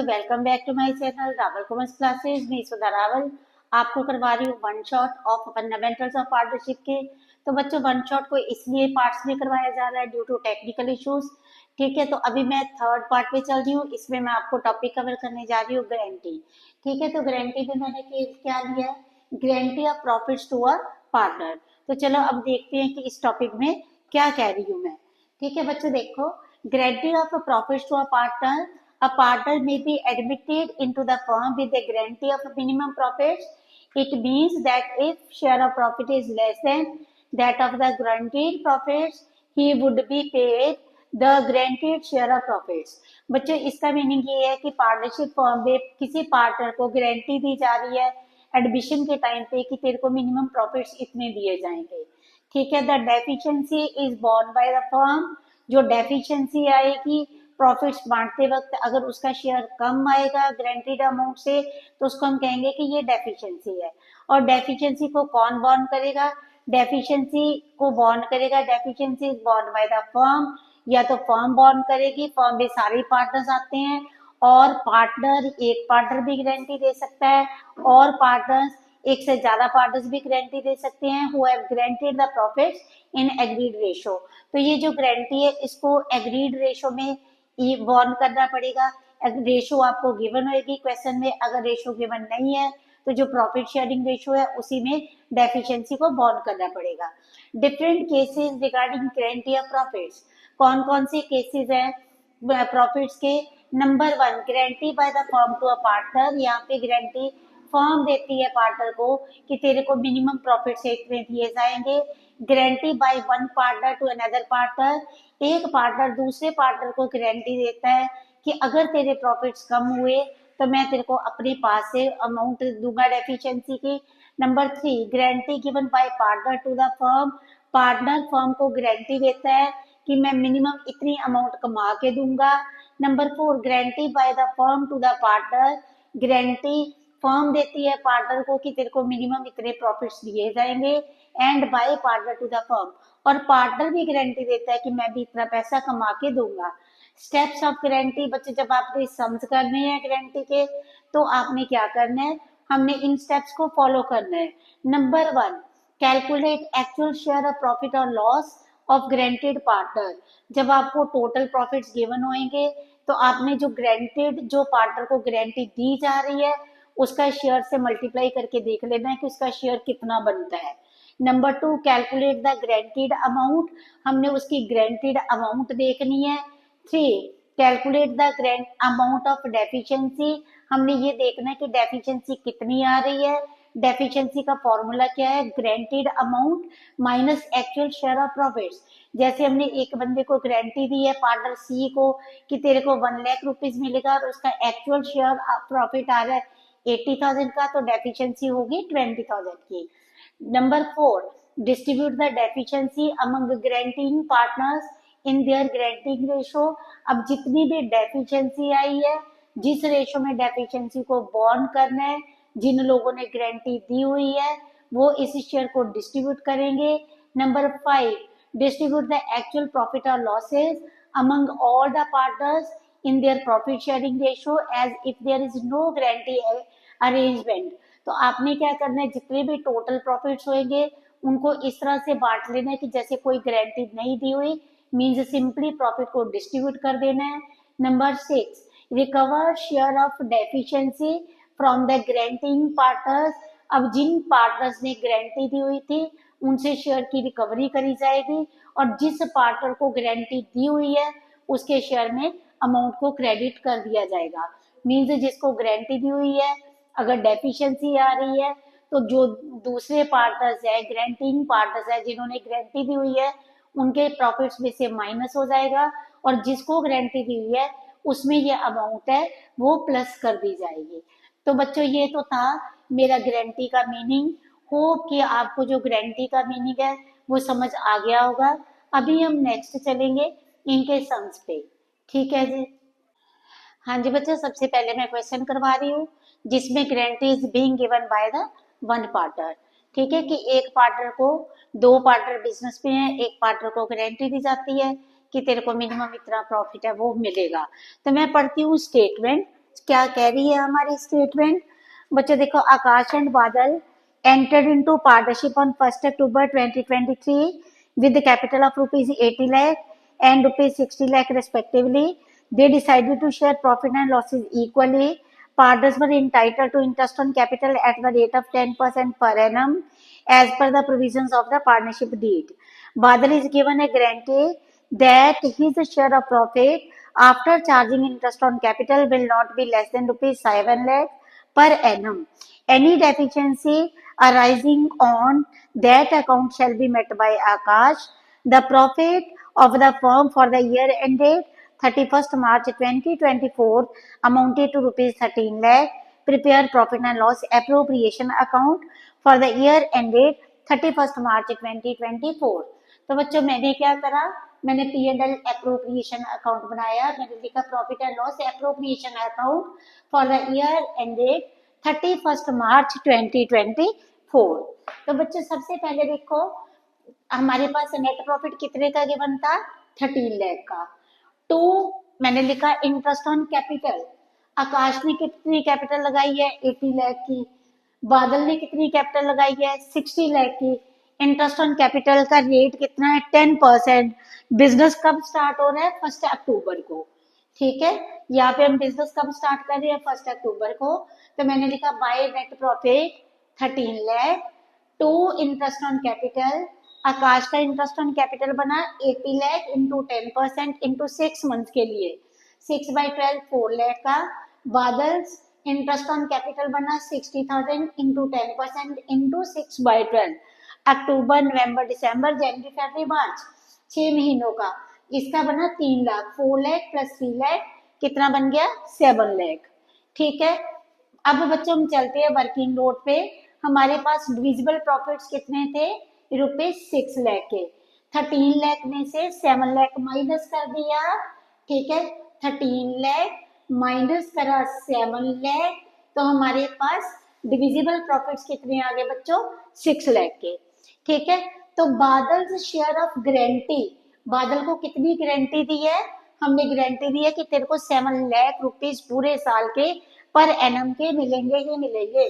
बच्चों, welcome back to my channel Rawal commerce classes में सुधा रावल आपको करवा रही हूँ one shot of fundamentals of partnership के। तो बच्चों, वन शॉट को इसलिए पार्ट्स में करवाया जा रहा है ड्यू टू टेक्निकल इश्यूज। ठीक है, तो अभी मैं थर्ड पार्ट पे चल रही हूँ। इसमें मैं आपको टॉपिक कवर करने जा रही हूँ गारंटी। ठीक है, तो गारंटी में मैंने क्या लिया है, guarantee of profits to a partner. तो चलो अब देखते हैं कि इस टॉपिक में क्या कह रही हूँ मैं। ठीक है बच्चों, देखो, guarantee of a profits to a partner may be admitted into the firm with a guarantee of minimum profits. It means that if share of profit is less than that of the guaranteed profits, he would be paid the guaranteed share of profits. बच्चों, इसका meaning ये है कि partnership firm में किसी partner को guarantee दी जा रही है एडमिशन के टाइम पे कि तेरे को मिनिमम प्रॉफिट्स इतने दिए जाएंगे। ठीक है, the deficiency is borne by the firm. जो डेफिशिएंसी आएगी प्रॉफिट्स बांटते वक्त, अगर उसका शेयर कम आएगा गारंटीड अमाउंट से, तो उसको हम कहेंगे कि ये डेफिशिएंसी है। और डेफिशिएंसी को कौन बॉर्न करेगा? डेफिशिएंसी को बॉर्न करेगा, deficiency is born bye the firm. या तो फर्म बॉर्न करेगी, फर्म में सारे पार्टनर्स आते हैं, और पार्टनर, एक पार्टनर भी गारंटी दे सकता है, और पार्टनर्स, एक से ज्यादा पार्टनर्स भी गारंटी दे सकते हैं who have guaranteed the profits in agreed ratio. तो ये जो गारंटी है इसको एग्रीड रेशो में बॉर्न करना पड़ेगा। रेशो आपको गिवन होगी क्वेश्चन में, अगर रेशो गिवन नहीं है तो जो प्रॉफिट शेयरिंग रेशो है उसी में डेफिशिएंसी को बॉर्न करना पड़ेगा। Different cases regarding guarantee of profits. कौन कौन से केसेस हैं प्रॉफिट्स के? Number one, guarantee by the firm to a partner. यहाँ पे गारंटी फर्म देती है पार्टनर को कि तेरे को मिनिमम प्रॉफिट से इतने दिए जाएंगे। Guarantee by one partner to another partner. एक पार्टनर दूसरे पार्टनर को गारंटी देता है कि अगर तेरे प्रॉफिट्स कम हुए तो मैं तेरे को अपने पास से अमाउंट दूंगा डेफिशिएंसी की। Number three, guarantee given by partner to the firm. Partner firm को गारंटी देता है कि मैं मिनिमम इतनी अमाउंट कमा के दूंगा। Number four, guarantee by the firm to the partner. Guarantee firm देती है पार्टनर को कि तेरे को मिनिमम इतने प्रॉफिट्स दिए जाएंगे, and by partner to the firm. और पार्टनर भी गारंटी देता है कि मैं भी इतना पैसा कमा के दूंगा। स्टेप्स ऑफ गारंटी, बच्चे जब आपने सम्स करने हैं गारंटी के तो आपने क्या करना है, हमने इन स्टेप्स को फॉलो करना है। Number one, calculate actual share of profit और लॉस ऑफ गारंटीड पार्टनर। जब आपको टोटल प्रॉफिट्स गिवन होंगे तो आपने जो गारंटीड, जो पार्टनर को गारंटी दी जा रही है उसका शेयर से मल्टीप्लाई करके देख लेना है कि उसका शेयर कितना बनता है। Number two, calculate the guaranteed amount. हमने उसकी गारंटीड अमाउंट देखनी है। Three, calculate the amount of deficiency. हमने ये देखना है कि डेफिशिएंसी कितनी आ रही है। डेफिशिएंसी का फॉर्मूला क्या है? Guaranteed amount minus actual share of profits. जैसे हमने एक बंदे को गारंटी दी है पार्टनर सी को कि तेरे को 1 लाख रुपीज मिलेगा और उसका एक्चुअल शेयर प्रॉफिट आ रहा है 80,000 का, तो डेफिशिएंसी होगी 20,000 की। Number four, distribute the deficiency among guaranteeing partners in their guaranteeing ratio. अब जितनी भी डेफिशिएंसी आई है, जिस रेशो में डेफिशिएंसी को बॉर्न करना है, जिन लोगों ने गारंटी दी हुई है वो इस शेयर को डिस्ट्रीब्यूट करेंगे। Number five, distribute the actual profit और losses among all the partners in their profit sharing ratio as if there is no guarantee arrangement। तो आपने क्या करना है, जितने भी टोटल प्रॉफिट्स होंगे उनको इस तरह से बांट लेना है कि जैसे कोई गारंटी नहीं दी हुई, मीन्स सिंपली प्रॉफिट को डिस्ट्रीब्यूट कर देना है। Number six, recover share of deficiency from the guaranteeing partners. अब जिन पार्टनर्स ने गारंटी दी हुई थी उनसे शेयर की रिकवरी करी जाएगी, और जिस पार्टनर को गारंटी दी हुई है उसके शेयर में अमाउंट को क्रेडिट कर दिया जाएगा। मीन्स जिसको गारंटी दी हुई है अगर डेफिशिएंसी आ रही है तो जो दूसरे पार्टनर्स है, गारंटीइंग पार्टनर्स है जिन्होंने गारंटी दी हुई है, उनके प्रॉफिट्स में से माइनस हो जाएगा, और जिसको गारंटी दी हुई है उसमें ये अमाउंट है वो प्लस कर दी जाएगी। तो बच्चों, ये तो था मेरा गारंटी का मीनिंग। होप कि आपको जो गारंटी का मीनिंग है वो समझ आ गया होगा। अभी हम नेक्स्ट चलेंगे इनके सम्स पे। ठीक है जी। हाँ जी बच्चों, सबसे पहले मैं क्वेश्चन करवा रही हूँ जिसमें guarantee is being given by the one partner. ठीक है, कि एक पार्टनर को, दो पार्टनर बिजनेस में है, एक पार्टनर को गारंटी दी जाती है कि तेरे को मिनिमम इतना प्रॉफिट है वो मिलेगा। तो मैं पढ़ती हूँ स्टेटमेंट। क्या कह रही है हमारी स्टेटमेंट? बच्चों देखो, आकाश एंड बादल entered into partnership on 1st October 2023 with the capital of rupees 80 lakh and rupees 60 lakh respectively. They decided to share profit and losses equally. Partners were entitled to interest on capital at the rate of 10% per annum as per the provisions of the partnership deed. Badal is given a guarantee that his share of profit after charging interest on capital will not be less than rupees 7 lakh per annum. Any deficiency arising on that account shall be met by Akash. The profit of the firm for the year ended 31st March 2024 amounted to rupees 13 lakh. Prepare profit and loss appropriation account for the year ended 31st March 2024. तो बच्चों मैंने क्या करा, मैंने P&L appropriation account बनाया, मैंने लिखा profit and loss appropriation account for the year ended 31st March 2024. तो बच्चों सबसे पहले देखो हमारे पास नेट प्रॉफिट कितने का गिवन था, 13 लाख का। टू मैंने लिखा इंटरेस्ट ऑन कैपिटल, आकाश ने कितनी कैपिटल लगाई है, 80 लाख की। बादल ने कितनी कैपिटल लगाई है, 60 लाख की। इंटरेस्ट ऑन कैपिटल का रेट कितना है, 10%। बिजनेस कब स्टार्ट हो रहा है, 1 अक्टूबर को। ठीक है, यहाँ पे हम बिजनेस कब स्टार्ट कर रहे हैं, 1 अक्टूबर को। तो मैंने लिखा by net profit 13 lakh to interest on capital. Akash का इंटरेस्ट ऑन कैपिटल बना 80 लाख इंटू 10% इंटू 6 मंथ के लिए, 6/12 4 लाख का। बादल इंटरेस्ट ऑन कैपिटल बना 60,000 इंटू 10% इंटू 6/12, अक्टूबर नवंबर दिसंबर जनवरी फरवरी मार्च 6 महीनों का। इसका बना 3 लाख, 4 लाख प्लस 3 लाख कितना बन गया, 7 लाख। ठीक है, अब बच्चों हम चलते हैं वर्किंग नोट पे। हमारे पास डिविजिबल प्रॉफिट्स कितने थे, ₹6 लाख के। 13 लाख में से 7 लाख माइनस कर दिया। ठीक है, 13 लाख माइनस करा 7 लाख, तो हमारे पास डिविजिबल प्रॉफिट्स कितने आ गए बच्चों, 6 लाख के। ठीक है, तो बादल शेयर ऑफ गारंटी, बादल को कितनी गारंटी दी है, हमने गारंटी दी है कि तेरे को 7 लाख रुपीज पूरे साल के पर एनम के मिलेंगे ही मिलेंगे।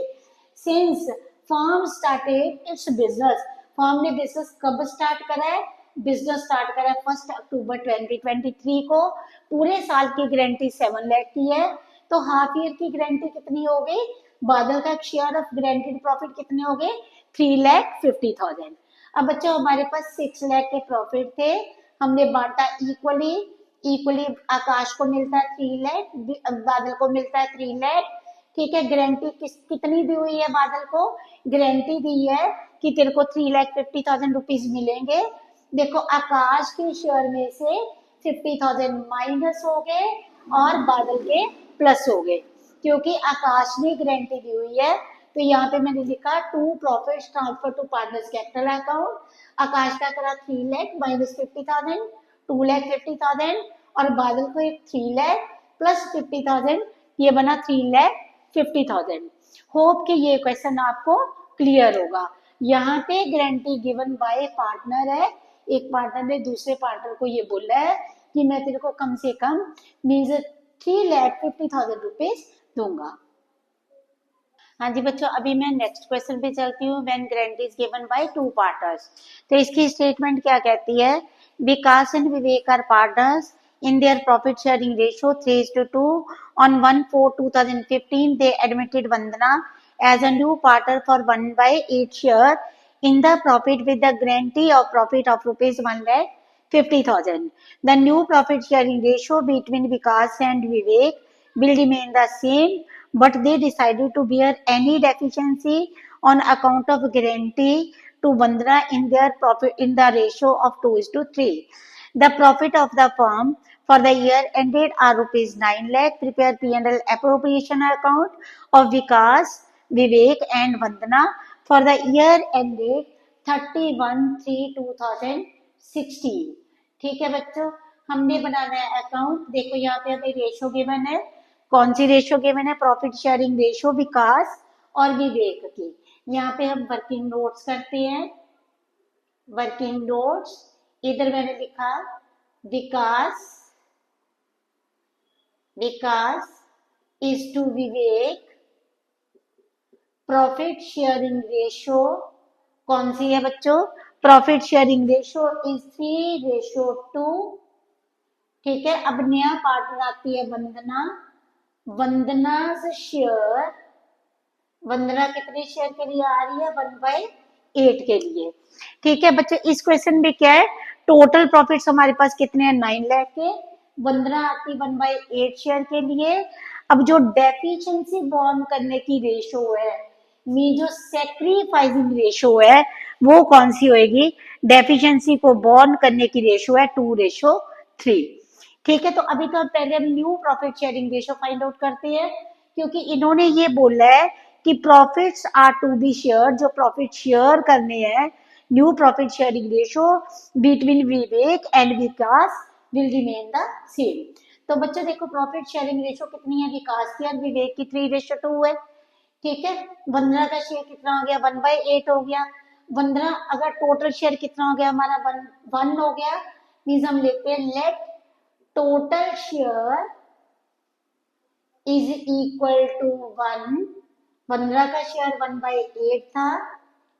Since firm started it's business, firm ने बिजनेस कब स्टार्ट करा है, बिजनेस स्टार्ट करा है 1 अक्टूबर 2023 को। पूरे साल की गारंटी 7 लाख की है, तो हाफ ईयर की गारंटी कितनी हो गई, बादल का शेयर ऑफ गारंटीड प्रॉफिट कितने हो गए, 3,50,000। अब बच्चों हमारे पास 6 लाख के प्रॉफिट थे, हमने बांटा इक्वली। इक्वली आकाश को मिलता है 3 लाख, बादल को मिलता है 3 लाख। ठीक है, गारंटी कितनी दी हुई है, बादल को गारंटी दी है कि तेरे को 3,50,000 रुपीज मिलेंगे। देखो आकाश के शेयर में से 50,000 माइनस हो गए और बादल के प्लस हो गए, क्योंकि आकाश ने गारंटी दी हुई है। तो यहाँ पे मैंने लिखा to profit transfer to partners capital account. Akash का करा 3 लाख माइनस 50,000, 2,50,000, और बादल को एक 3 लाख प्लस 50,000, ये बना 3,50,000। होप कि ये क्वेश्चन आपको क्लियर होगा। यहाँ पे गारंटी गिवन बाय पार्टनर है, एक पार्टनर ने दूसरे पार्टनर को ये बोला है कि मैं तेरे को कम से कम मीन्स 3,50,000 रुपीज दूंगा। हाँ जी बच्चों, अभी मैं नेक्स्ट क्वेश्चन पे चलती हूँ। When guarantee is given by two partners, तो इसकी स्टेटमेंट क्या कहती है, Vikas and Vivek are partners in their profit sharing ratio 3:2 on 1/4/2015 they admitted Vandana as a new partner for 1/8 share in the profit with the guarantee of profit of rupees 1,50,000. The new profit sharing ratio between Vikas and Vivek will remain the same, but they decided to bear any deficiency on account of guarantee to Vandana in their profit in the ratio of 2:3. The profit of the firm for the year ended are rupees 9 lakh. Prepare P&L appropriation account of Vikas, Vivek and Vandana for the year ended 31/3/2016. ठीक है बच्चों, हमने बनाना है account. देखो यहाँ पे हमें ratio given है, कौन सी रेशो गिवन है, प्रॉफिट शेयरिंग रेशो विकास और विवेक की। यहाँ पे हम वर्किंग नोट्स करते हैं। वर्किंग नोट्स, इधर मैंने लिखा Vikas, Vikas is to Vivek, profit sharing ratio कौन सी है बच्चों? Profit sharing ratio is 3:2। ठीक है, अब नया पार्टनर आती है वंदना। वंदना शेयर, वंदना कितने शेयर के लिए आ रही है? 1/8 के लिए। ठीक है बच्चों, इस क्वेश्चन में क्या है, टोटल प्रॉफिट्स हमारे पास कितने हैं? 9 लाख के। वंदना आती 1/8 शेयर के लिए। अब जो डेफिशिएंसी बॉर्न करने की रेशो है, मीन जो सेक्रीफाइसिंग रेशो है, वो कौन सी होएगी? डेफिशिएंसी को बॉर्न करने की रेशो है 2:3। ठीक है, तो अभी तो पहले हम new profit sharing ratio find out करते हैं, क्योंकि इन्होंने ये बोला है कि profits are to be share, जो प्रॉफिट शेयर करने हैं, new profit sharing ratio between Vivek and Vikas will remain the same. तो बच्चों देखो, प्रॉफिट शेयरिंग रेशो कितनी है? विकास की और विवेक की 3:2 है। ठीक है, वंदना का शेयर कितना हो गया? 1/8 हो गया। वंदना अगर टोटल शेयर कितना हो गया हमारा? 1 हो गया। मीन्स हम लेते हैं let total share is equal to 1। 15 का शेयर 1/8 था,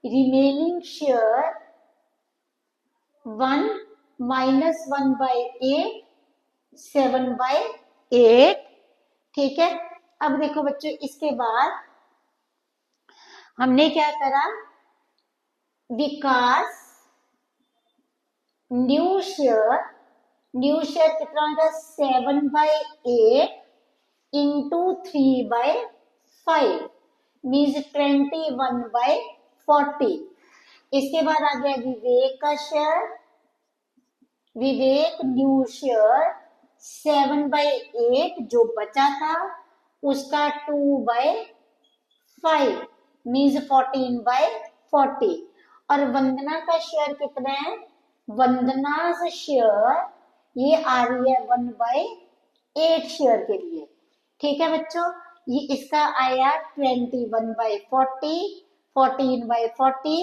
रिमेनिंग शेयर 1 माइनस 1/8 7/8। ठीक है, अब देखो बच्चों, इसके बाद हमने क्या करा? विकास न्यू शेयर कितना होगा? 7/8 इंटू 3/5 मीन्स 21/40। इसके बाद आ गया विवेक का शेयर। विवेक न्यू शेयर 7/8 जो बचा था उसका 2/5 मीन्स 14/40। और वंदना का शेयर कितना है? वंदना शेयर ये आ रही है 1/8 शेयर के लिए। ठीक है बच्चों, ये इसका आया 21/40, 14/40।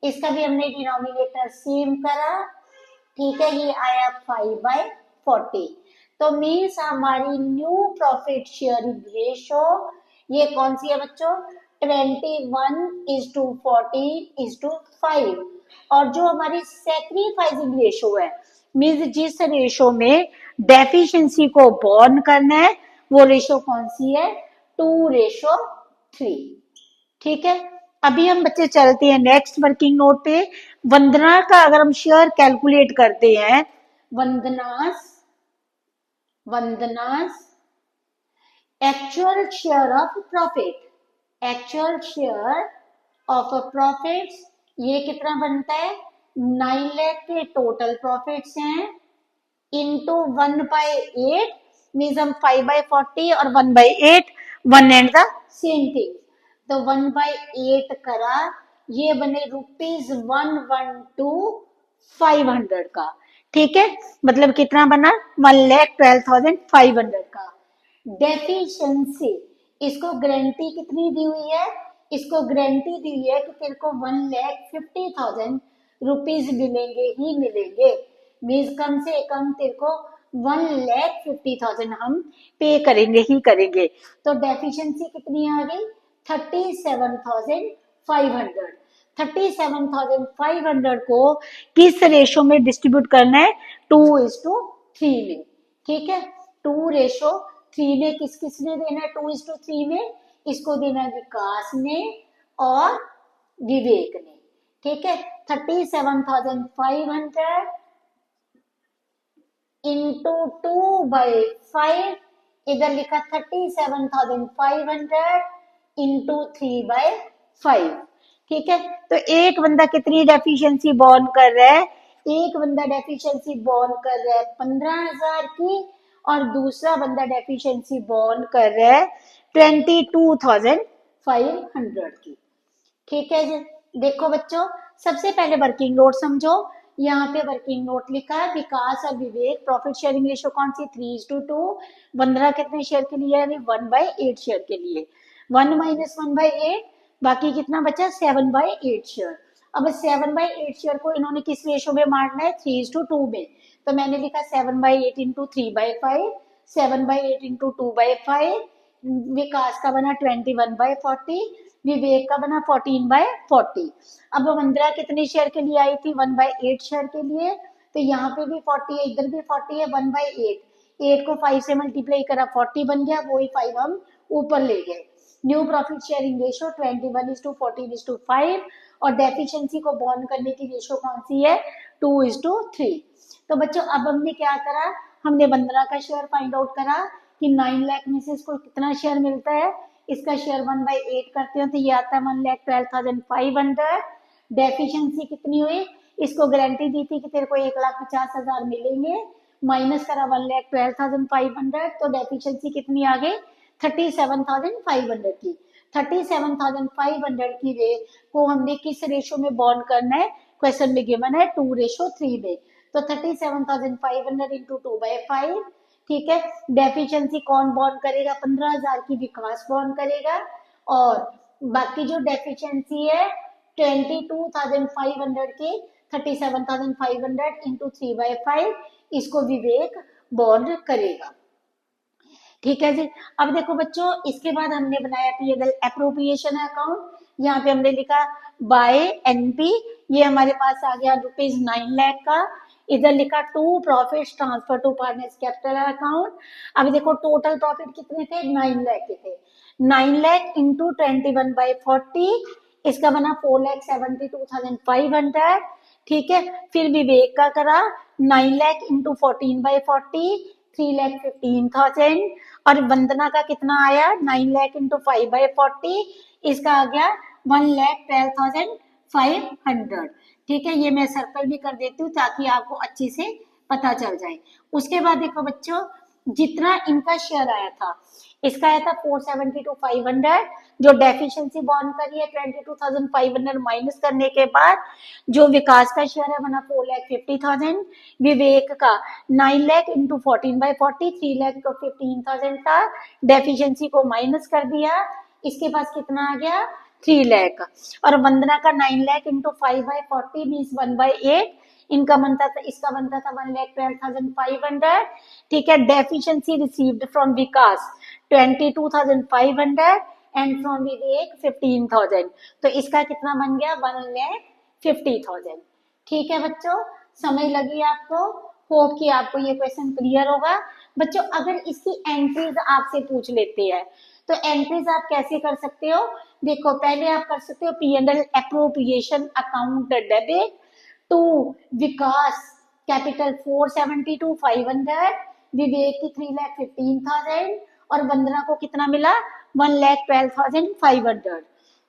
इसका भी हमने डिनोमिनेटर सेम करा। ठीक है, ये आया 5/40। तो मीन्स हमारी न्यू प्रॉफिट शेयरिंग रेशो ये कौन सी है बच्चों? 21:14:5। और जो हमारी सेक्रीफाइसिंग रेशो है, मीन्स जिस रेशो में डेफिशिएंसी को बॉर्न करना है, वो रेशो कौन सी है? 2:3। ठीक है, अभी हम बच्चे चलते हैं नेक्स्ट वर्किंग नोट पे। वंदना का अगर हम शेयर कैलकुलेट करते हैं, Vandana's actual share of profit, actual share of profits ये कितना बनता है? 9 लाख के टोटल प्रॉफिट्स हैं इंटू 1/8 मीन्स हम 5/40 और 1/8 one and the same thing. तो 1/8 करा, ये बने ₹112,500 का। ठीक है, मतलब कितना बना? 1,12,500 का। डेफिशिएंसी, इसको गारंटी कितनी दी हुई है? इसको गारंटी दी हुई है कि तेरे को 1,50,000 रुपीज मिलेंगे ही मिलेंगे। मीन्स कम से कम तेरे को 1,50,000 हम पे करेंगे ही करेंगे। तो डेफिशिएंसी कितनी आ गई? 37,500। 37,500 को किस रेशो में डिस्ट्रीब्यूट करना है? 2:3 में। ठीक है, 2:3 में किस किसने देना है? 2:3 में इसको देना है विकास ने और विवेक ने। ठीक है, 37,500 इंटू 2/5, इधर लिखा 37,500 इंटू 3/5। ठीक है, तो एक बंदा कितनी डेफिशिएंसी बॉर्न कर रहा है? एक बंदा डेफिशिएंसी बॉर्न कर रहा है 15,000 की, और दूसरा बंदा डेफिशिएंसी बॉर्न कर रहा है 22,500 की। ठीक है जी, देखो बच्चों, सबसे पहले वर्किंग नोट समझो। यहाँ पे वर्किंग नोट लिखा है, विकास और विवेक प्रॉफिट शेयरिंग रेशो कौन सी? 3:2। 15 कितने शेयर के लिए? यानी 1/8 शेयर के लिए। 1 माइनस 1/8, बाकी कितना बचा? 7/8 शेयर। अब 7/8 शेयर को इन्होंने किस रेशो में मारना है? 3:2 में। तो मैंने लिखा 7/8 इंटू 3/5, 7/8 इंटू 2/5 विकास का बना 21/40, विवेक का बना 14/40। अब वंदना कितने शेयर के लिए आई थी? 1/8 शेयर के लिए। तो यहाँ पे भी 40 है, इधर भी 40 है, 1/8। 8 को 5 से मल्टीप्लाई करा, 40 बन गया, वही 5 हम ऊपर ले गए। न्यू प्रॉफिट शेयरिंग रेशो 21:14:5, और डेफिशिएंसी को बॉन्ड करने की रेशो कौन सी है? 2:3। तो बच्चों अब हमने क्या करा, हमने वंदना का शेयर फाइंड आउट करा कि 9 लाख में से इसको कितना शेयर मिलता है। इसका शेयर 1/8 करते हैं तो ये आता है 1,12,500। डेफिशिएंसी कितनी हुई? इसको गारंटी दी थी कि तेरे को 1,50,000 मिलेंगे, माइनस करा 1,12,500, तो डेफिशिएंसी कितनी आ गई? 37,500 की। 37,500 की रे को हमने किस रेशो में बॉन्ड करना है? क्वेश्चन में गिवन है 2:3 में। तो 37,500 इंटू 2/5। ठीक है, डेफिशिएंसी कौन बॉन्ड करेगा? 15,000 की विकास बॉन्ड करेगा, और बाकी जो डेफिशिएंसी है 22,500 की 37,500 इंटू 3/5, इसको विवेक बॉन्ड करेगा। ठीक है जी। अब देखो बच्चों, इसके बाद हमने बनाया पीएनएल एप्रोप्रिएशन अकाउंट। यहाँ पे हमने लिखा बाय एनपी, ये हमारे पास आ गया ₹9 लाख का। इधर लिखा to profit transfer to partners capital account. अब देखो टोटल प्रॉफिट कितने थे? 9 लाख के थे। 9 लाख इंटू 21/40, इसका बना 4,72,500। ठीक है, फिर विवेक का करा 9 लाख इंटू 14/40, 3,15,000। और वंदना का कितना आया? 9 लाख इंटू 5/40, इसका आ गया 1,12,500। ठीक है, ये मैं सर्कल भी कर देती हूँ ताकि आपको अच्छे से पता चल जाए। उसके बाद देखो बच्चों, जितना इनका शेयर आया था, इसका आया था 472,500, जो डेफिशिएंसी बॉन्ड करी है 22,500 माइनस करने के बाद जो विकास का शेयर है बना 4,50,000। विवेक का 9 लाख इंटू 14/40, 3,15,000 था। डेफिशिएंसी को माइनस कर दिया, इसके पास कितना आ गया? 3 लाख। और वंदना का 9 लाख इंटू 5/40 मीन्स 1/8, इनका बनता था, इसका बनता था 1,12,500। ठीक है, deficiency received from Vikas 22,500 and from Vivek 15,000, तो इसका कितना बन गया? 1,50,000। ठीक है बच्चों, समझ लगी आपको? होप कि आपको ये क्वेश्चन क्लियर होगा। बच्चों अगर इसकी एंट्रीज आपसे पूछ लेते हैं तो एंट्रीज आप कैसे कर सकते हो? देखो, पहले आप कर सकते हो PNL appropriation account debit to Vikas capital 472,500, Vivek की 3,15,000, और वंदना को कितना मिला? 1,12,500।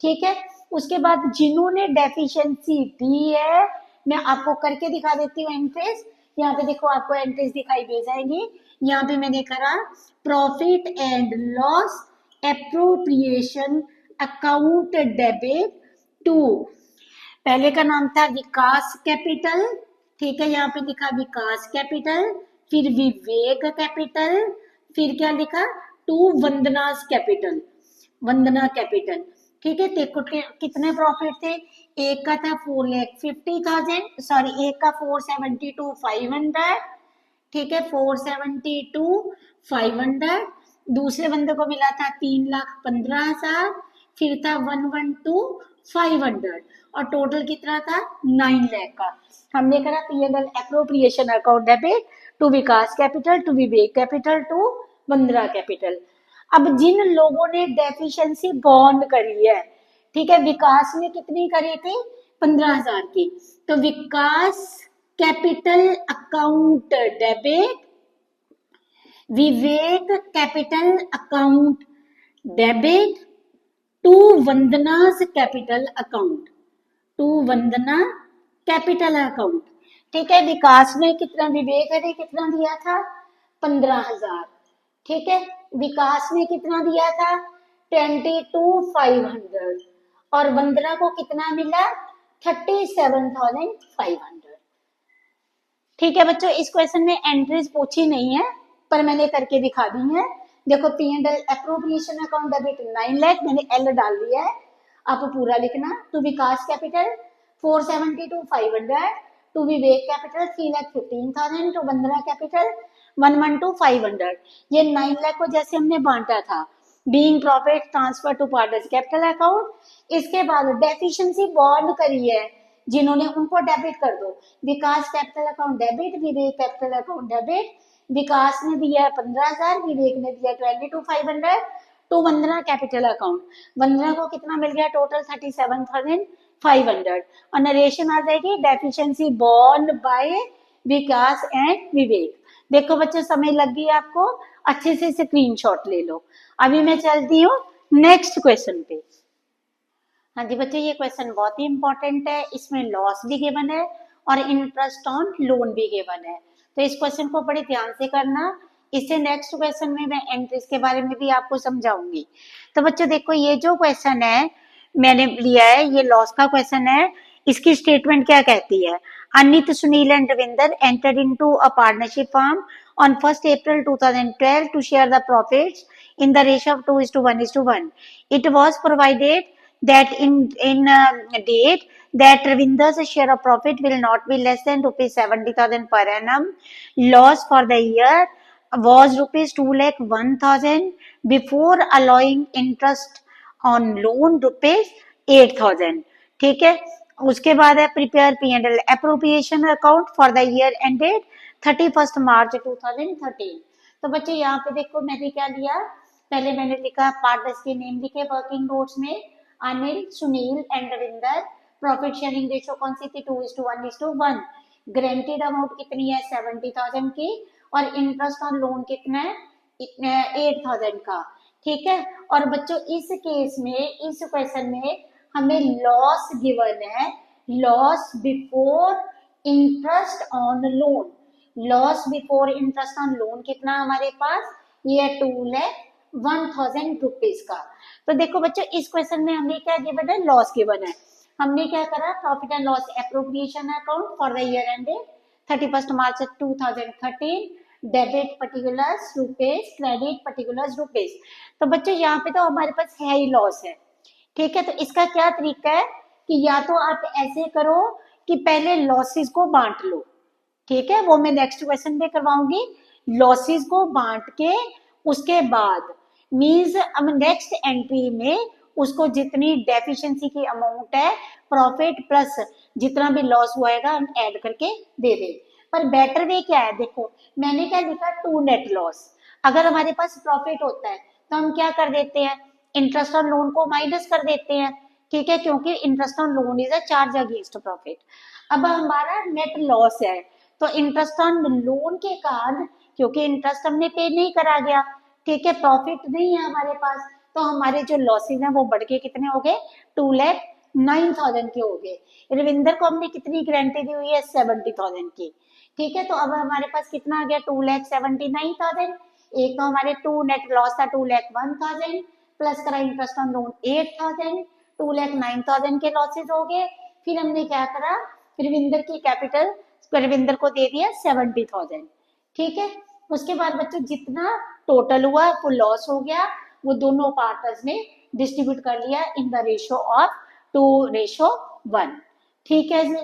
ठीक है, उसके बाद जिन्होंने डेफिशिएंसी दी है, मैं आपको करके दिखा देती हूँ एंट्रीज। यहाँ पे देखो, आपको एंट्रीज दिखाई दे जाएंगी। यहाँ पे मैंने करा profit and loss appropriation account debit to, पहले का नाम था विकास कैपिटल। ठीक है, यहाँ पे लिखा विकास कैपिटल, फिर विवेक कैपिटल, फिर क्या लिखा? To Vandana's capital, Vandana capital. ठीक है, देखो कितने प्रॉफिट थे? एक का था 4,50,000, सॉरी, एक का 472,500। ठीक है, 472,500। दूसरे बंदे को मिला था 3,15,000, फिर था 112,500, और टोटल कितना था? 9 लाख का। हमने करा PNL appropriation account debit to Vikas capital, to Vivek capital, to Vandana capital. अब जिन लोगों ने डेफिशिएंसी बॉन्ड करी है, ठीक है, विकास ने कितनी करी थी? 15,000 की, तो Vikas capital account debit, Vivek capital account debit to Vandana's capital account, to Vandana capital account. ठीक है, विकास ने कितना, विवेक ने कितना दिया था? 15,000। ठीक है, विकास ने कितना दिया था? 22,500, और वंदना को कितना मिला? 37,500। ठीक है बच्चों, इस क्वेश्चन में एंट्रीज पूछी नहीं है पर मैंने करके दिखा दी है। देखो, PNL appropriation account debit 9 lakh, मैंने एल डाल दिया है, आप पूरा लिखना। To Vikas capital 472,500, to Vivek capital 3,15,000, to Vandana capital 112,500। ये 9 लाख को जैसे हमने बांटा था, being profit transfer to partners capital account. इसके बाद डेफिशिएंसी बॉन्ड करी है जिन्होंने, उनको डेबिट कर दो। विकास capital account debit, Vivek capital account debit. विकास ने दिया 15,000, विवेक ने दिया 22,500 टू वंदना कैपिटल अकाउंट। वंदना को कितना मिल गया टोटल 37,500। और नरेशन आ जाएगी डेफिशिएंसी बॉन्ड बाय विकास एंड विवेक। देखो बच्चों समय लग गई आपको, अच्छे से स्क्रीनशॉट ले लो। अभी मैं चलती हूँ नेक्स्ट क्वेश्चन पे। हाँ जी बच्चों ये क्वेश्चन बहुत ही इंपॉर्टेंट है, इसमें लॉस भी गिवन है और इंटरेस्ट ऑन लोन भी गिवन है, तो इस क्वेश्चन को बड़े ध्यान से करना। इससे नेक्स्ट क्वेश्चन में मैं एंट्रीज के बारे में भी आपको समझाऊंगी। तो बच्चों देखो ये जो क्वेश्चन है मैंने लिया है, ये लॉस का क्वेश्चन है। इसकी स्टेटमेंट क्या कहती है? Anit, Sunil and Ravinder entered into a partnership firm on 1st April 2012 to share the profits in the ratio of 2:1:1. It was provided that in date that Ravinder's share of profit will not be less than rupees 70,000 per annum. Loss for the year was rupees 2,01,000 before allowing interest on loan rupees 8,000। ठीक है, उसके बाद है prepare P&L appropriation account for the year ended 31 मार्च 2013। तो बच्चे यहाँ पे देखो मैंने क्या लिया, पहले मैंने लिखा पार्टनर्स के नेम लिखे वर्किंग नोट्स में, Anil, Sunil and Ravinder. Profit sharing ratio कौन सी थी 2:1:1। ग्रांटेड अमाउंट कितनी है 70,000 की, और इंटरेस्ट ऑन लोन कितना है 8,000 का। ठीक है, और बच्चों इस केस में, इस क्वेश्चन में हमें लॉस गिवन है, loss before interest on loan. Loss before interest on loan कितना हमारे पास, ये 2,01,000 रुपीज का। तो देखो बच्चों इस क्वेश्चन में हमें क्या गिवन है, लॉस गिवन है। हमने क्या करा, profit and loss appropriation account for the year ended 31 March 2013, debit particulars rupees, credit particulars rupees. तो बच्चों यहाँ पे तो हमारे पास है ही लॉस है। ठीक है, तो इसका क्या तरीका है कि या तो आप ऐसे करो कि पहले लॉसेस को बांट लो। ठीक है, वो मैं नेक्स्ट क्वेश्चन में करवाऊंगी। लॉसेस को बांट के उसके बाद मींस अब नेक्स्ट एंट्री में उसको जितनी डेफिशिएंसी की अमाउंट है प्रॉफिट प्लस जितना भी लॉस हुएगा हम ऐड करके दे दे। पर बेटर वे क्या है, देखो मैंने क्या लिखा, टू नेट लॉस। अगर हमारे पास प्रॉफिट होता है तो हम क्या कर देते हैं, इंटरेस्ट ऑन लोन को माइनस कर देते हैं। ठीक है, क्योंकि interest on loan is a charge against profit. अब हमारा नेट लॉस है, तो इंटरेस्ट ऑन लोन के कारण क्योंकि इंटरेस्ट हमने पे नहीं करा गया, ठीक है, प्रॉफिट नहीं है हमारे पास, तो हमारे जो लॉसेज हैं वो बढ़ के कितने हो गए 2,09,000 के हो गए। रविंदर को हमने कितनी गारंटी दी हुई है 70,000 की। ठीक है, तो अब हमारे पास कितना आ गया 2,79,000। एक तो हमारे टू नेट लॉस था 2,01,000 प्लस करा इंटरेस्ट ऑन लोन 8,000, 2,09,000 के लॉसेज हो गए। फिर हमने क्या करा, रविंदर की कैपिटल रविंदर को दे दिया 70,000। ठीक है, उसके बाद बच्चों जितना टोटल हुआ वो लॉस हो गया, वो दोनों पार्टनर्स ने डिस्ट्रीब्यूट कर लिया इन द रेशो ऑफ 2:1। ठीक है जी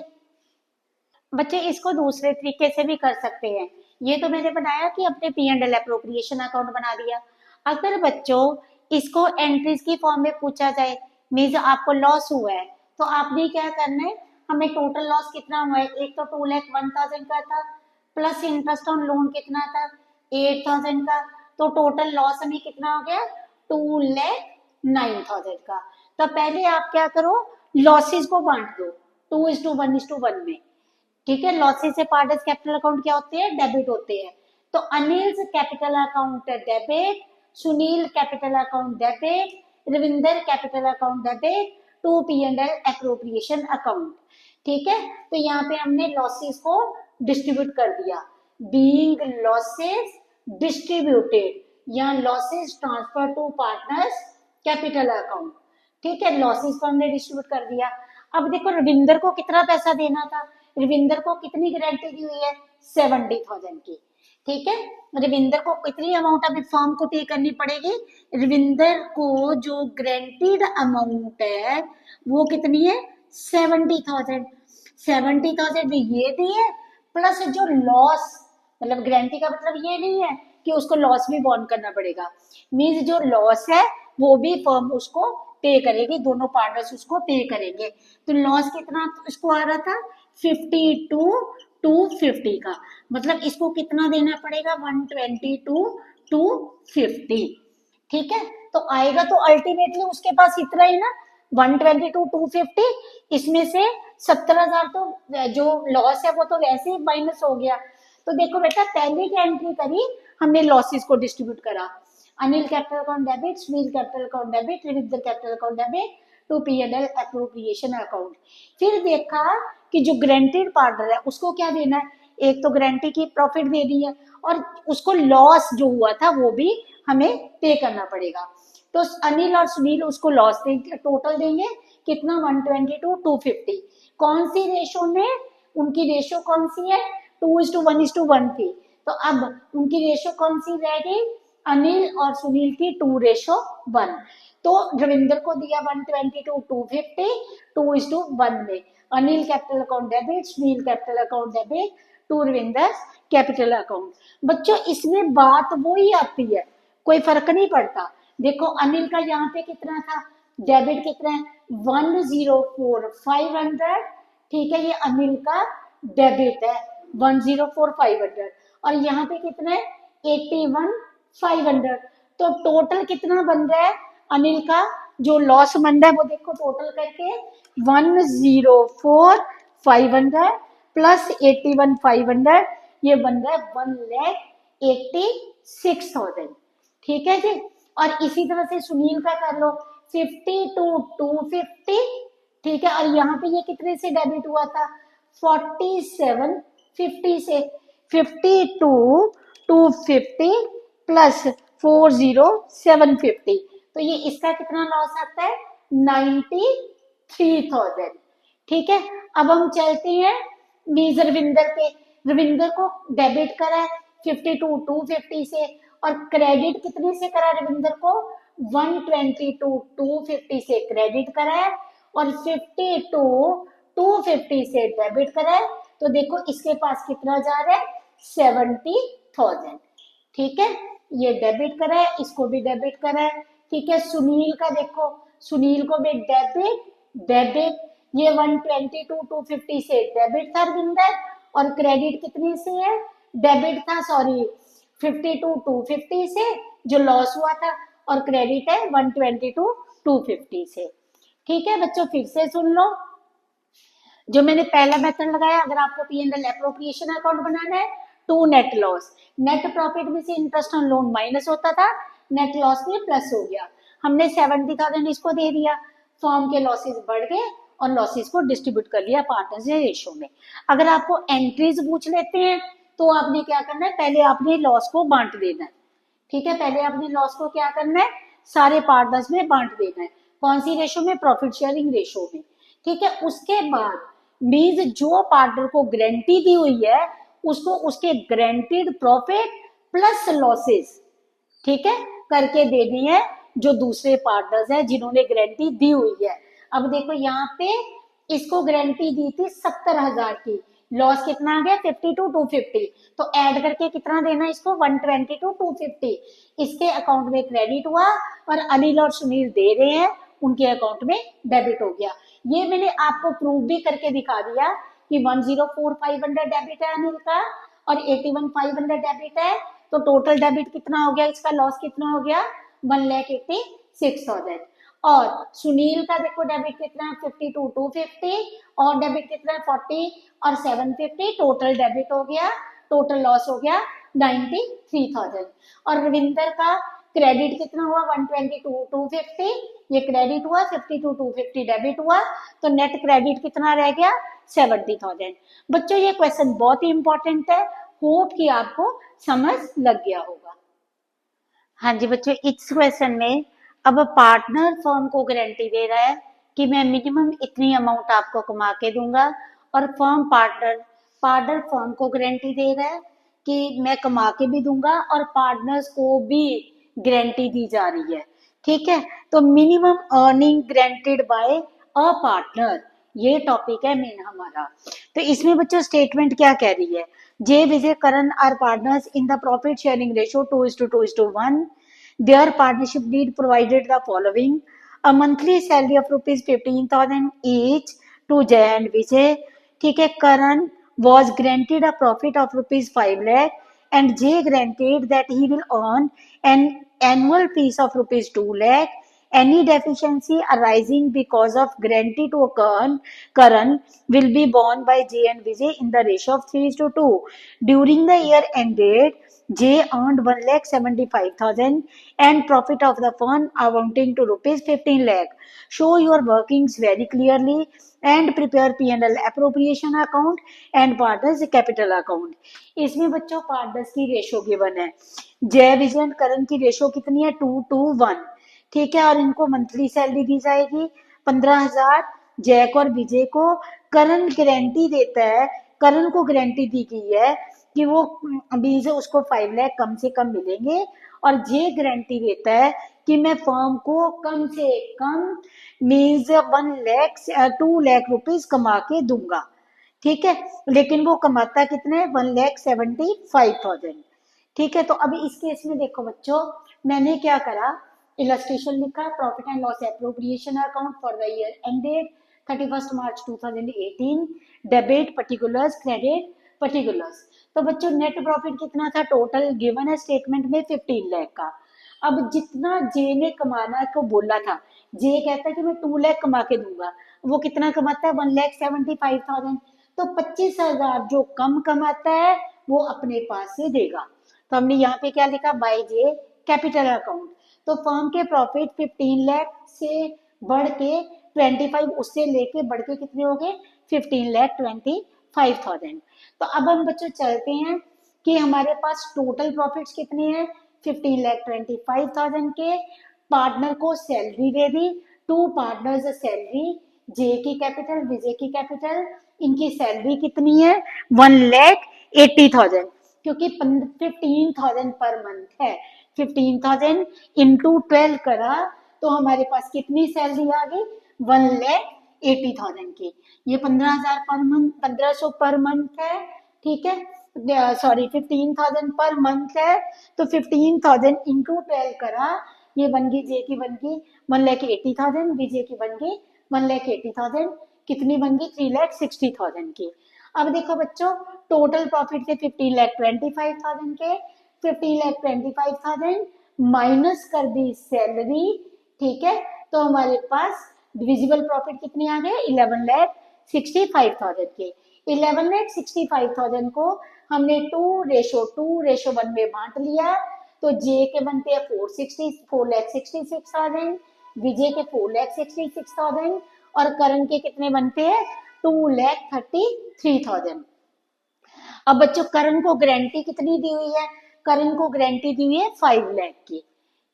बच्चे, इसको दूसरे तरीके से भी कर सकते हैं। ये तो मैंने बनाया कि अपने P&L अप्रोप्रिएशन अकाउंट बना दिया। अगर बच्चों इसको एंट्रीज की फॉर्म में पूछा जाए, मीन्स आपको लॉस हुआ है, तो आपने क्या करना है, हमें टोटल लॉस कितना हुआ है, एक तो 2,01,000 का था प्लस इंटरेस्ट ऑन लोन कितना था 8,000 का, तो टोटल लॉस हमें कितना हो गया 2,09,000 का। तो पहले आप क्या करो, लॉसेस को बांट दो 2:1:1 में। ठीक है, लॉसेस से पार्टनर्स कैपिटल अकाउंट क्या होते हैं, डेबिट होते हैं। तो Anil capital account debit, Sunil capital account debit, Ravinder capital account debit to P&L appropriation account. ठीक है, तो यहाँ पे हमने लॉसेस को डिस्ट्रीब्यूट कर दिया, बीइंग लॉसेस डिस्ट्रीब्यूटेड या losses transfer to partners capital account. ठीक है, लॉसेस को हमने डिस्ट्रीब्यूट कर दिया। अब देखो रविंदर को कितना पैसा देना था, रविंदर को कितनी गारंटी दी हुई है 70,000 की। ठीक है, रविंदर को कितनी अमाउंट अभी फर्म को पे करनी पड़ेगी, रविंदर को जो गारंटीड अमाउंट है वो कितनी है 70,000। 70,000 ये दी है प्लस जो लॉस, मतलब गारंटी का मतलब ये नहीं है कि उसको लॉस भी बॉर्न करना पड़ेगा। मीन्स जो लॉस है वो भी फर्म उसको पे करेगी, दोनों पार्टनर्स उसको पे करेंगे। तो लॉस कितना इसको आ रहा था 50 टू 250 का, मतलब इसको कितना देना पड़ेगा 120 टू 250। ठीक है, तो आएगा तो अल्टीमेटली उसके पास इतना ही ना 120 टू 250, इसमें से 70,000 तो जो लॉस है वो तो वैसे ही माइनस हो गया। तो देखो बेटा पहले क्या एंट्री करी हमने, लॉसेस को डिस्ट्रीब्यूट करा, Anil capital account debit, Sunil capital account debit, Ravindra capital account debit to P&L appropriation account. फिर देखा कि जो ग्रांटेड पार्टनर है उसको क्या देना है, एक तो गारंटी की प्रॉफिट दे दी है और उसको लॉस जो हुआ था वो भी हमें पे करना पड़ेगा। तो अनिल और सुनील उसको लॉस देंगे, टोटल देंगे कितना 120 टू 250। कौन सी रेशो में, उनकी रेशो कौन सी है 2:1:1 थी, तो अब उनकी रेशो कौन सी रह गई, अनिल और सुनील की 2:1। तो रविंद्र को दिया 120 टू 250 2:1 में, Anil capital account debit, Sunil capital account debit to Ravinder capital account. बच्चों इसमें बात वो ही आती है, कोई फर्क नहीं पड़ता। देखो अनिल का यहाँ पे कितना था, डेबिट कितना है 104,500, ठीक है, ये अनिल का डेबिट है 104,500, और यहाँ पे कितना है 81,500। तो टोटल कितना बन रहा है अनिल का जो लॉस बन रहा है, वो देखो टोटल करके 104,500 प्लस 81,500, ये बन रहा है 1,86,000। ठीक है जी। और इसी तरह से सुनील का कर लो 50 टू 250, ठीक है, और यहाँ पे ये कितने से डेबिट हुआ था 4750 से, 50 टू 250 प्लस 4750, तो ये इसका कितना लॉस आता है 93,000। ठीक है, अब हम चलते हैं मीज रविंदर पे। रविंदर को डेबिट करा है 50 टू 250 से, और क्रेडिट कितने से करा रविंदर को 120 टू 250 से क्रेडिट करा है, और 50 टू 250 से डेबिट करा है। तो देखो इसके पास कितना जा रहा है 70,000। ठीक है, ये डेबिट करा है, इसको भी डेबिट करा है। ठीक है, सुनील का देखो, सुनील को भी डेबिट डेबिट, ये 120 टू 250 से डेबिट था रविंदर, और क्रेडिट कितने से है, डेबिट था सॉरी 50 टू 250 से जो लॉस हुआ था, और क्रेडिट है 120 टू 250 से। ठीक है बच्चों, फिर से सुन लो जो मैंने पहला मेथड लगाया। अगर आपको P&L एप्रोप्रिएशन अकाउंट बनाना है, to net loss, net profit में से इंटरेस्ट ऑन लोन माइनस होता था, नेट लॉस में प्लस हो गया। हमने 70,000 इसको दे दिया, फॉर्म के लॉसेस बढ़ गए और लॉसेस को डिस्ट्रीब्यूट कर लिया पार्टनर्स रेशो में। अगर आपको एंट्रीज पूछ लेते हैं तो आपने क्या करना है, पहले आपने लॉस को बांट देना है। ठीक है, पहले आपने लॉस को क्या करना है, सारे पार्टनर्स में बांट देना है। कौन सी रेशो में, प्रॉफिट शेयरिंग रेशो में। ठीक है, उसके बाद मीन्स जो पार्टनर को गारंटी दी हुई है उसको उसके गारंटीड प्रॉफिट प्लस लॉसेस, ठीक है, करके दे दी है जो दूसरे पार्टनर्स हैं जिन्होंने गारंटी दी हुई है। अब देखो यहाँ पे इसको गारंटी दी थी 70,000 की, लॉस कितना आ गया 50 टू 250, तो ऐड करके कितना देना इसको 120 टू 250, इसके अकाउंट में क्रेडिट हुआ और अनिल और सुनील दे रहे हैं, उनके अकाउंट में डेबिट हो गया। ये मैंने आपको प्रूव भी करके दिखा दिया कि 104,500 डेबिट है अनिल का और 81,500 डेबिट है, तो टोटल डेबिट कितना हो गया, इसका लॉस कितना हो गया 1,86,000। और सुनील का देखो डेबिट कितना है 50 टू 250 और डेबिट कितना है 40 और 750, टोटल डेबिट हो गया, टोटल लॉस हो गया 93,000। और रविंदर का क्रेडिट कितना हुआ 120 टू 250, ये क्रेडिट हुआ, 50 टू 250 डेबिट हुआ, तो नेट क्रेडिट कितना रह गया 70,000। बच्चों ये क्वेश्चन बहुत ही इंपॉर्टेंट है, होप कि आपको समझ लग गया होगा। हाँ जी बच्चों, इस क्वेश्चन में अब पार्टनर फर्म को गारंटी दे रहा है कि मैं मिनिमम इतनी अमाउंट आपको कमा के दूंगा, और पार्टनर फर्म को गारंटी दे रहा है कि मैं कमा के भी दूंगा और पार्टनर्स को भी गारंटी दी जा रही है। ठीक है, तो minimum earning guaranteed bye a partner, ये टॉपिक है मेन हमारा। तो इसमें बच्चों स्टेटमेंट क्या कह रही है, Jay, Vijay, Karan are partners in the profit sharing ratio 2:2:1. Their partnership deed provided the following: a monthly salary of rupees 15,000 each to Jay and Vijay. ठीक है, Karan was granted a profit of rupees 5 lakh and Jay granted that he will earn an annual fees of rupees 2 lakh. Any deficiency arising because of grantee to Karan will be borne by J and Vijay in the ratio of 3:2. During the year ended, J earned 1,75,000 and profit of the firm amounting to rupees 15 lakh. Show your workings very clearly and prepare P&L appropriation account and partners capital account. इसमें बच्चों partners की ratio given है. जय विजय and करण की ratio कितनी है? 2:1. ठीक है, और इनको मंथली सैलरी दी जाएगी 15,000 जय को और विजय को. करण गारंटी देता है, करण को गारंटी दी गई है कि वो अभी से उसको 5 लाख कम से कम मिलेंगे और जे गारंटी देता है कि मैं फर्म को कम से कम मीन्स 2 लाख रुपीज कमा के दूंगा. ठीक है, लेकिन वो कमाता कितने? 1,75,000. ठीक है, तो अभी इस केस में देखो बच्चों, मैंने क्या करा, इलस्ट्रेशन लिखा, profit and loss appropriation account for the year ended 31 March 2018, debit particulars, credit particulars. तो बच्चों नेट प्रॉफिट कितना था? टोटल गिवन है स्टेटमेंट में 15 लाख का. अब जितना जे ने कमाना को बोला था, जे कहता है कि मैं 2 लाख कमा के दूंगा, वो कितना कमाता है? 1,75,000. तो 25,000 जो कम कमाता है वो अपने पास से देगा. तो हमने यहाँ पे क्या लिखा? By J capital account. तो फर्म के प्रॉफिट 15 लाख से बढ़ के 25, उससे लेके बढ़ के कितने हो गए? 15,25,000. तो अब हम बच्चों चलते हैं कि हमारे पास टोटल प्रॉफिट्स कितने हैं? 15,25,000 के. पार्टनर को सैलरी दे दी, 2 पार्टनर्स सैलरी, जे की कैपिटल, विजय की कैपिटल. इनकी सैलरी कितनी है? 1,80,000, क्योंकि 15,000 पर मंथ है. 15,000 इंटू 12 करा तो हमारे पास कितनी सैलरी आ गई? 1,80,000 की. ये 15,000 पर मंथ, 1,500 पर मंथ है. ठीक है, सॉरी 15,000 पर मंथ है. तो 15,000 इंटू 12 करा, ये बन गई जे की बन गई 1,80,000, विजय की बन गई 1,80,000. कितनी बन गई? 3,60,000 की. अब देखो बच्चों, टोटल प्रॉफिट थे 15,25,000 के. 15,25,000 माइनस कर दी सैलरी. ठीक है, तो हमारे पास डिविजिबल प्रॉफिट कितने आ गए? 11,65,000 के. 11,65,000 को हमने 2:1 में बांट लिया. तो जे के बनते हैं 4,66,000, विजय के 4,66,000 और करण के कितने बनते हैं? 2,33,000. अब बच्चों करण को गारंटी कितनी दी हुई है? करण को गारंटी दी हुई है 5 लाख की.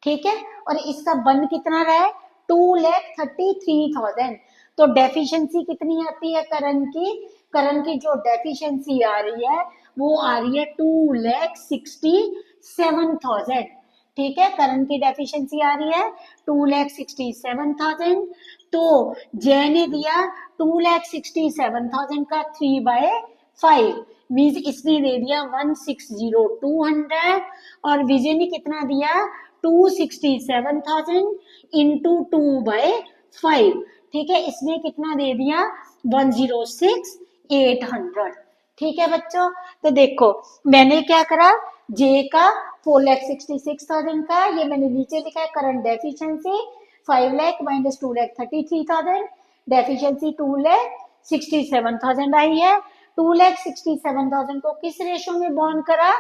ठीक है, और इसका बन कितना रहा है? 2,33,000. तो डेफिशिएंसी कितनी आती है करण की? करण की जो डेफिशिएंसी आ रही है वो आ रही है 2,67,000. ठीक है, करण की डेफिशिएंसी आ रही है 2,67,000. तो जय ने दिया 2,67,000 का 3/5 मीन्स इसने दे दिया 1,60,200 और विजय ने कितना दिया? 267,000 इंटू 2/5. ठीक है, इसने कितना दे दिया? 106,800. ठीक है बच्चों, तो देखो मैंने क्या करा, जे का 4,66,000 का, ये मैंने नीचे लिखा है current deficiency 5 lakh minus 2,33,000, deficiency 2,67,000 आई है. 2,67,000 को किस रेशो में बॉन्ड करा?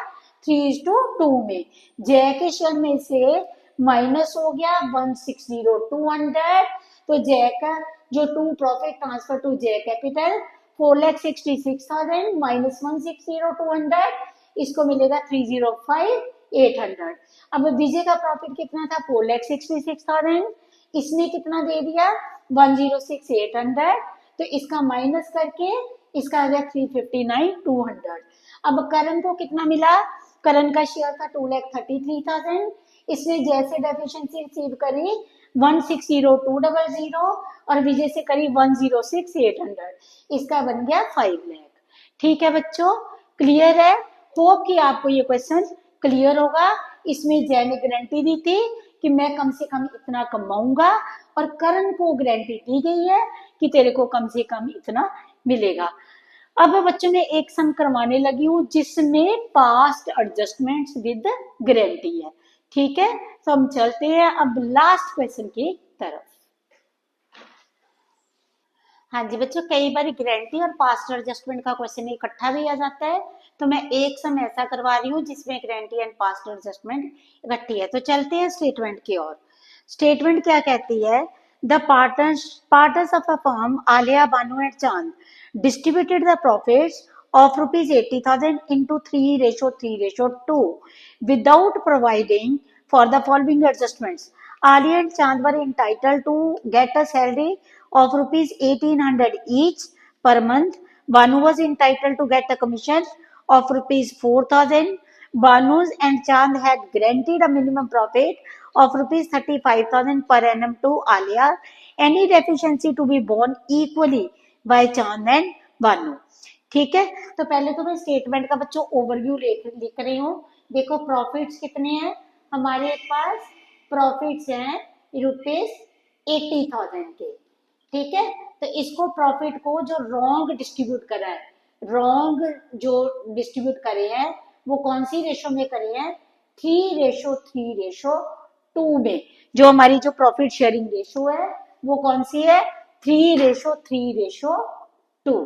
3:2 में. जय के शेयर में से माइनस हो गया 160,200. तो जय का जो 2 प्रॉफिट ट्रांसफर टू जय कैपिटल 4,66,000 माइनस 160,200, इसको मिलेगा 305,800. अब विजय का प्रॉफिट कितना था? 4,66,000. इसने कितना दे दिया? 106,800. तो इसका माइनस करके इसका आ गया 359,200. अब करण को कितना मिला? करण का शेयर था 2,33,000. इसने जैसे डेफिशिएंसी रिसीव करी 160,200 और विजय से करी 106,800. इसका बन गया 5 लाख. ठीक है बच्चों, क्लियर है? होप कि आपको ये क्वेश्चन क्लियर होगा। इसमें जय ने गारंटी दी थी कि मैं कम से कम इतना कमाऊंगा, और करण को गारंटी दी गई है कि तेरे को कम से कम इतना मिलेगा। अब बच्चों में एक सम करवाने लगी हूँ जिसमें पास्ट एडजस्टमेंट्स विद गारंटी है। ठीक है, तो हम चलते हैं अब लास्ट क्वेश्चन की तरफ। हाँ जी बच्चों, कई बार गारंटी और पास्ट एडजस्टमेंट का क्वेश्चन इकट्ठा भी आ जाता है, तो मैं एक सम ऐसा करवा रही हूँ जिसमें गारंटी एंड पास्ट एडजस्टमेंट इकट्ठी है। तो चलते हैं स्टेटमेंट की ओर। स्टेटमेंट क्या कहती है? The partners of a firm Alia, Banu and चांद distributed the profits of rupees 80,000 into 3:3:2 without providing for the following adjustments. Ali and Chand were entitled to get a salary of rupees 1,800 each per month. Banu was entitled to get a commission of rupees 4,000. Banu and Chand had granted a minimum profit of rupees 35,000 per annum to Alia. Any deficiency to be borne equally by Chand and Banu. ठीक है, तो पहले तो मैं statement का बच्चों overview लिख रही हूँ। देखो प्रॉफिट्स कितने हैं हमारे पास? प्रॉफिट्स हैं रुपीज 80,000 के। ठीक है, तो इसको प्रॉफिट को जो रॉन्ग डिस्ट्रीब्यूट करा है, रॉन्ग जो डिस्ट्रीब्यूट करे हैं वो कौन सी रेशो में करे हैं? 3:3:2 में। जो हमारी जो प्रॉफिट शेयरिंग रेशो है वो कौन सी है? 3:3:2।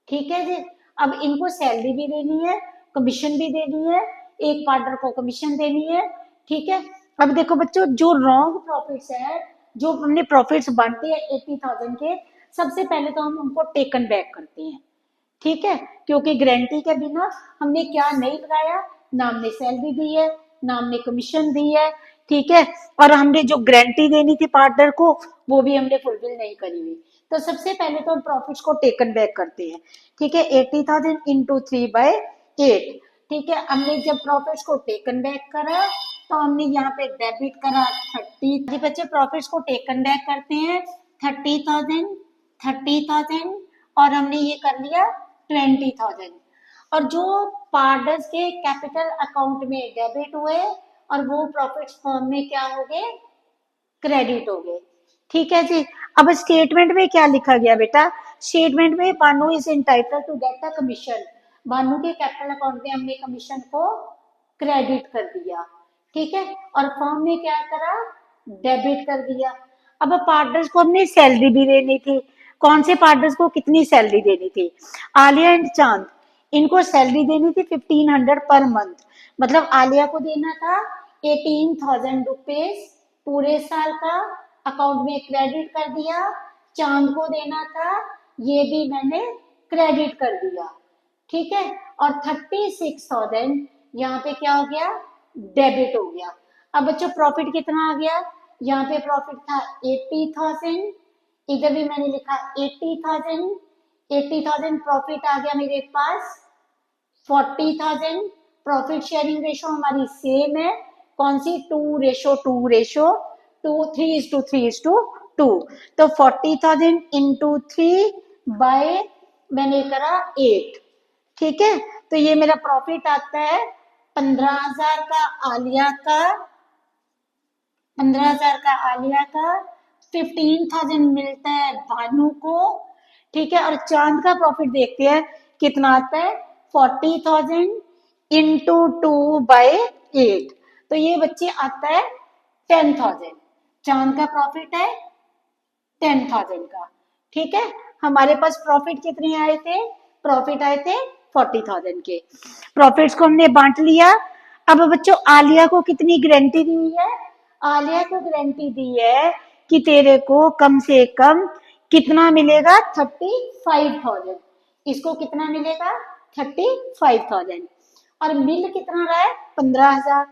ठीक है जी। अब इनको सैलरी भी देनी है, कमीशन भी देनी है, एक पार्टनर को कमीशन देनी है। ठीक है, अब देखो बच्चों, जो रॉन्ग प्रॉफिट्स है, जो हमने प्रॉफिट्स बनते हैं 80,000 के, सबसे पहले तो हम उनको टेकन बैक करते हैं। ठीक है, क्योंकि गारंटी के बिना हमने क्या नहीं लगाया, ना हमने सैलरी दी है, ना हमने कमीशन दी है। ठीक है, और हमने जो गारंटी देनी थी पार्टनर को वो भी हमने फुलफिल नहीं करी हुई। तो सबसे पहले तो हम प्रॉफिट्स को टेकन बैक करते हैं। ठीक है, 80,000 इंटू 3/8। ठीक है, हमने जब प्रॉफिट्स को टेकन बैक करा तो हमने यहाँ पे डेबिट करा 30। जी बच्चे, प्रॉफिट्स को टेकन बैक करते हैं 30,000 और हमने ये कर लिया 20,000, और जो पार्टनर्स के कैपिटल अकाउंट में डेबिट हुए और वो प्रॉफिट्स फर्म में क्या हो गए? क्रेडिट हो गए। ठीक है जी। अब स्टेटमेंट में क्या लिखा गया बेटा? स्टेटमेंट में Banu is entitled to get the commission. Banu के कैपिटल अकाउंट में हमने कमीशन को क्रेडिट कर दिया। ठीक है, और फर्म ने क्या करा? डेबिट कर दिया। अब पार्टनर्स को हमने सैलरी भी देनी थी। कौन से पार्टनर्स को कितनी सैलरी देनी थी? आलिया एंड चांद, इनको सैलरी देनी थी 1,500 पर मंथ। मतलब आलिया को देना था 18,000 रुपीज पूरे साल का, अकाउंट में क्रेडिट कर दिया। चांद को देना था, ये भी मैंने क्रेडिट कर दिया। ठीक है, और 36,000 यहाँ पे क्या हो गया? डेबिट हो गया। अब बच्चों प्रॉफिट कितना आ गया? यहाँ पे प्रॉफिट था 80,000, इधर भी मैंने लिखा 80,000। 80,000 प्रॉफिट आ गया मेरे पास 40,000। प्रॉफिट शेयरिंग रेशो हमारी सेम है, कौन सी? 2:2:2, 3:3:2। तो 40,000 इंटू 3 बाय मैंने करा 8। ठीक है, तो ये मेरा प्रॉफिट आता है 15,000 का आलिया का, 15,000 का आलिया का, 15,000 मिलता है भानु को। ठीक है, और चांद का प्रॉफिट देखते हैं कितना आता है? 40,000 इंटू 2/8। तो ये बच्चे आता है 10,000। चांद का प्रॉफिट है 10,000 का। ठीक है, हमारे पास प्रॉफिट कितने आए थे? प्रॉफिट आए थे 40,000 के। प्रॉफिट्स को हमने बांट लिया। अब बच्चों आलिया को कितनी गारंटी दी हुई है? आलिया को गारंटी दी है कि तेरे को कम से कम कितना मिलेगा? 35,000। इसको कितना मिलेगा? 35,000। और मिल कितना रहा है? 15,000।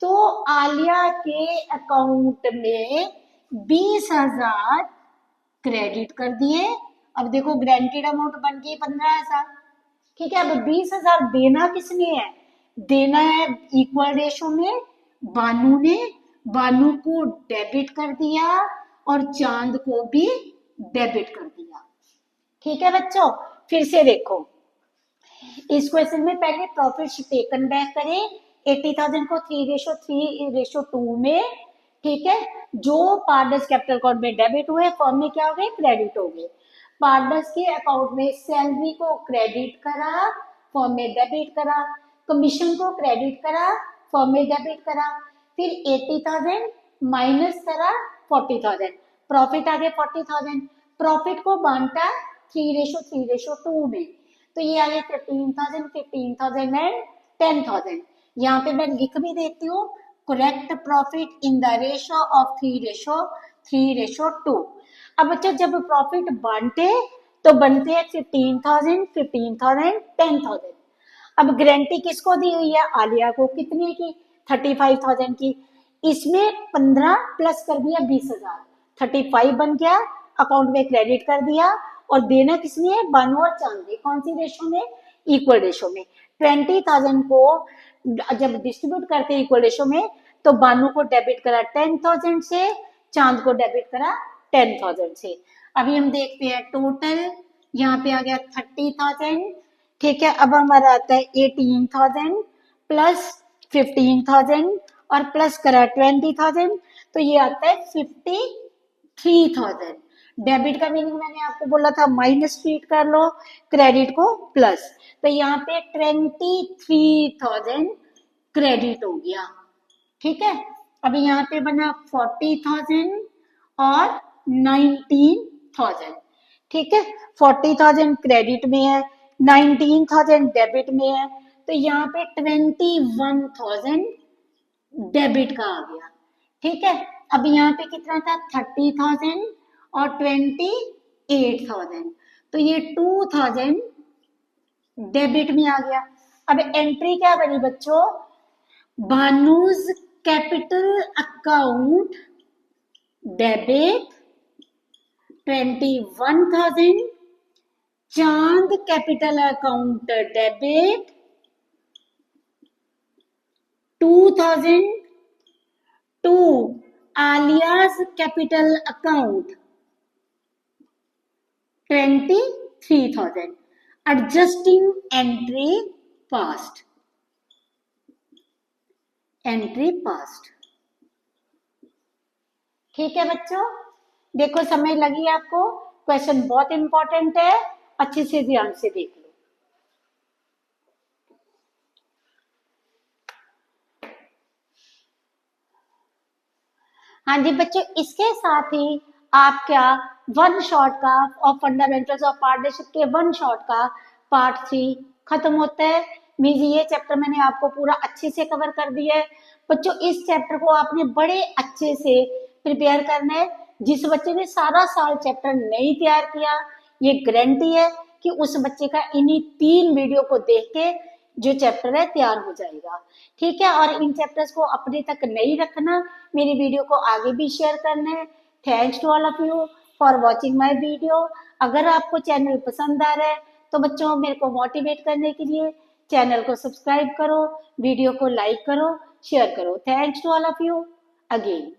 तो आलिया के अकाउंट में 20,000 क्रेडिट कर दिए। अब देखो ग्रांटेड अमाउंट बन गई 15,000। ठीक है, अब 20,000 देना किसने है? देना है इक्वल रेशो में बानू ने। बानू को डेबिट कर दिया और चांद को भी डेबिट कर दिया। ठीक है बच्चों, फिर से देखो, इस क्वेश्चन में पहले प्रॉफिट टेकन बैक करें 80,000 को 3:2 में, ठीक है। जो पार्टनर्स कैपिटल अकाउंट में डेबिट हुए फर्म में क्या हो गए, क्रेडिट हो गए। पार्टनर्स के अकाउंट में सैलरी को क्रेडिट करा, फर्म में डेबिट करा, कमीशन को क्रेडिट करा, फर्म में डेबिट करा, फिर 80,000 माइनस करा 40,000, प्रॉफिट आ गया 40,000। प्रॉफिट को बांटा 3:2 में, तो ये आ गया 15,000, 15,000 एंड 10,000। यहाँ पे मैं लिख भी देती हूँ, correct profit in the ratio of 3:2। अब बच्चों जब प्रॉफिट बांटे तो बनते हैं 15,000, 15,000, 10,000। अब गारंटी किसको दी हुई है, आलिया को, कितने की, 35,000 की। इसमें 15 प्लस कर दिया 20,000, 35 बन गया, अकाउंट में क्रेडिट कर दिया। और देना किसने है, बानू और चांदी। कौन सी रेशो में, इक्वल रेशो में। 20,000 को जब डिस्ट्रीब्यूट करते हैं इक्वल रेशो में, तो बानू को डेबिट करा 10,000 से, चांद को डेबिट करा 10,000 से। अभी हम देखते हैं टोटल, यहाँ पे आ गया 30,000, ठीक है। अब हमारा आता है 18,000 प्लस 15,000 और प्लस करा 20,000, तो ये आता है 53,000। डेबिट का मीनिंग मैंने आपको बोला था माइनस ट्रीट कर लो, क्रेडिट को प्लस, तो यहाँ पे 23,000 क्रेडिट हो गया, ठीक है। अभी यहाँ पे बना 40,000 और 19,000, ठीक है। 40,000 क्रेडिट में है, 19,000 डेबिट में है, तो यहाँ पे 21,000 डेबिट का आ गया, ठीक है। अब यहाँ पे कितना था, 30,000 और 28,000, तो ये 2,000 डेबिट में आ गया। अब एंट्री क्या बनी बच्चों, भानुज capital account debit 21,000, Chand capital account debit 2,000 to Aliya's capital account 23,000। Adjusting entry passed, entry passed, ठीक है बच्चों। देखो समय लगी आपको, क्वेश्चन बहुत इंपॉर्टेंट है, अच्छे से ध्यान से देख लो। हाँ जी बच्चों, इसके साथ ही आपका वन शॉट का और फंडामेंटल्स ऑफ पार्टनरशिप के वन शॉट का पार्ट 3 खत्म होता है। मीन्स ये चैप्टर मैंने आपको पूरा अच्छे से कवर कर दिया है बच्चों। इस चैप्टर को आपने बड़े अच्छे से प्रिपेयर करना है। जिस बच्चे ने सारा साल चैप्टर नहीं तैयार किया, ये गारंटी है कि उस बच्चे का इन्हीं 3 वीडियो को देख के जो चैप्टर है तैयार हो जाएगा, ठीक है। और इन चैप्टर्स को अपने तक नहीं रखना, मेरी वीडियो को आगे भी शेयर करना है। Thanks to all of you for watching my video. अगर आपको चैनल पसंद आ रहा है तो बच्चों मेरे को मोटिवेट करने के लिए चैनल को सब्सक्राइब करो, वीडियो को लाइक करो, शेयर करो। Thanks to all of you again.